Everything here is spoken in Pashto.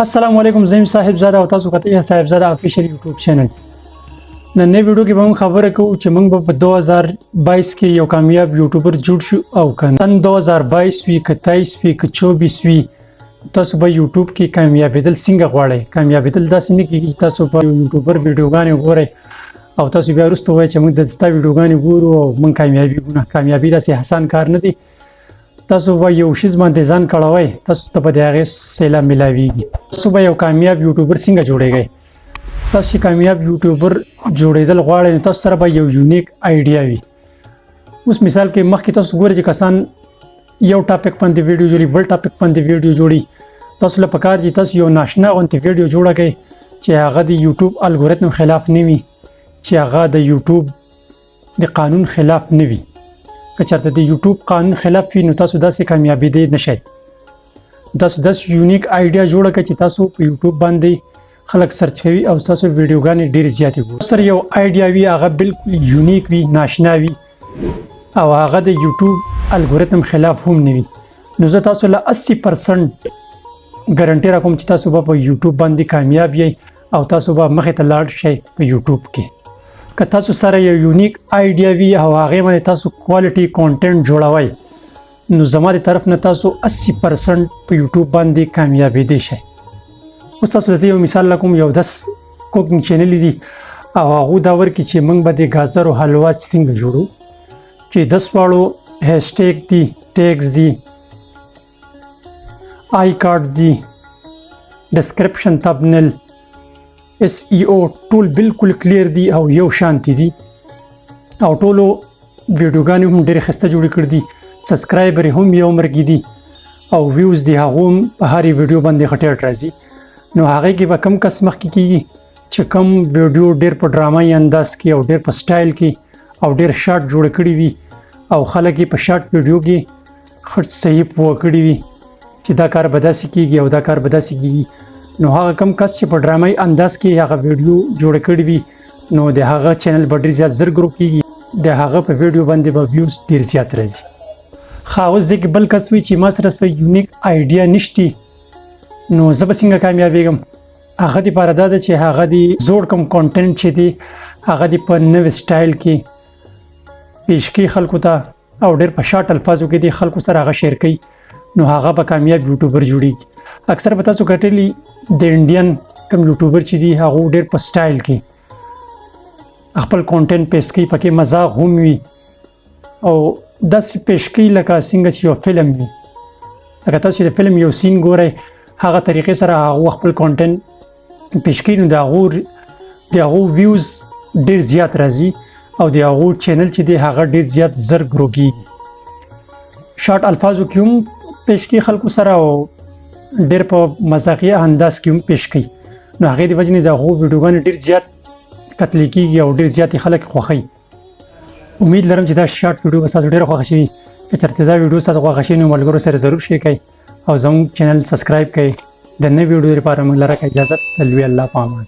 السلام علیکم زم صاحب زاده او تاسو کته صاحب زاده افیشل یوټیوب چینل نن نوې ویډیو کې به خبره کوو چې موږ په 2022 کې یو کامیاب یوټیوبر جوړ شو او کنن 2022 وی ک 23 وی ک 24 وی تاسو به یوټیوب کې کامیابیدل څنګه غواړئ کامیابیدل داسې نه کیږي تاسو په یوټیوبر ویډیوګانې ګورئ او تاسو بیا وروسته وایئ چې موږ د ستا ویډیوګانې ګورو او موږ کامیابیږو نه کامیابي داسې آسان کار نه دی تاسو به یو شی باندې ځان کړوي تاسو ته به د هغې سیله میلاویږي تاسو به یو کامیاب یوټیوبر څنګه جوړیږئ تاسو چې کامیاب یوټیوبر جوړېدل غواړئ نو تاسو سره به یو یونیک آیډیا وي اوس مثال کې مخکې تاسو ګورئ چې کسان یو ټاپک باندې ویډیو جوړي بل ټاپک باندې ویډیو جوړي تاسو له پکار چې تاسو یو ناشنا غونډه ویډیو جوړه کړئ چې هغه د یوټیوب الګوریتم خلاف نه وي چې هغه د یوټیوب د قانون خلاف نه وي که چېرته د یوټیوب قانون خلاف وي نو تاسو داسې کامیابېدی نه شئ تاسو داسې یونیک آیډیا جوړه کړئ چې تاسو په یوټیوب باندې خلک سرچ کوي او تاسو ویډیوګانې ډېرې زیاتې ګوري سره یو آیډیا وي هغه بالکل یونیک وي ناشنا وي او هغه د یوټیوب الګوریتم خلاف هم نه وي نو زه تاسو له 80% ګارنټي راکوم چې تاسو به په یوټیوب باندې کامیاب یئ او تاسو به مخې ته لاړ شئ په یوټیوب کې که تاسو سره یو یونیک آیډیا وي او هغې باندې تاسو کوالټي کانټینټ جوړوئ نو زما د طرف نه تاسو 80% په یوټیوب باندې کامیابېدی شئ اوس تاسو زه یو مثال لکوم یو 10 کوکینګ چینل دي او هغو دا ورکړي چې موږ به د ګازرو حلوا څنګه جوړو چې 10 واړو هیشټیګ دي ټیګز دي آی کارډ دي ډسکرپشن تبنل SEO ټول بالکل کلیر دي او یو شانتي دي او ټولو ویډیوګانې هم ډېرې ښایسته جوړې کړي دي سبسکرایبر هم یو مرګي دي او ویوز دي هغو هم په هرې ویډیو باندې ښه ټیټ راځي نو هغې کې به کم کس مخکې کېږي چې کم ویډیو ډېر په ډرامایي انداز کې او ډېر په سټایل کې او ډېر شارټ جوړ کړي وي او خلک یې په شارټ ویډیو کې ښه صحیح پوه کړي وي چې دا کار به داسې کېږي او دا کار به داسې کېږي نو هغه کم کس چې په ډرامایي انداز کې هغه ویډیو جوړ کړي وي نو د هغه چینل به ډېر زیات زر ګرو کېږي د هغه په ویډیو باندې به ویوز ډېر زیات راځي ښه اوس دې کې بل کس وي چې ما سره څه یونیک آیډیا نشته نو زه به څنګه کامیابېږم هغه دپاره دا ده چې هغه د زوړ کم کانټینټ چې دی هغه د په نوې سټایل کې پیش کوي خلکو ته او ډېر په شارټ الفاظو کې د خلکو سره هغه شیر کوي نو هغه به کامیاب یوټیوبر جوړېږي اکثر به تاسو کتلی د انډین کم یوټیوبر چې دي هغو ډېر په سټایل کې خپل کانټینټ پیش کوي پکې مزاح هم وي او داسې پیش کوي لکه څنګه چې یو فلم وي لکه تاسو چې د فلم یو سین ګورئ هغه طریقې سره هغو خپل کانټینټ پیش کوي نو د هغو ویوز ډېر زیات راځي او د هغو چینل چې دی هغه ډېر زیات زر ګرو کېږي شارټ الفاظو کې هم پیش کوي خلکو سره او ډېر په مزاحیه انداز کې هم پیش کوي نو هغې د وجې نه د هغو ویډیوګانې ډېر زیات کتلې کېږي او ډېر زیات خلک خوښوي امید لرم چې دا شارټ ویډیو به ستاسو ډېره خوښه شوي که چېرته دا ویډیو ستاسو خوښه شوي نو ملګرو سره ضرور شیر کړئ او زموږ چینل سبسکرایب کړئ د نوې ویډیو لپاره موږ لره اجازت د لوی الله په امان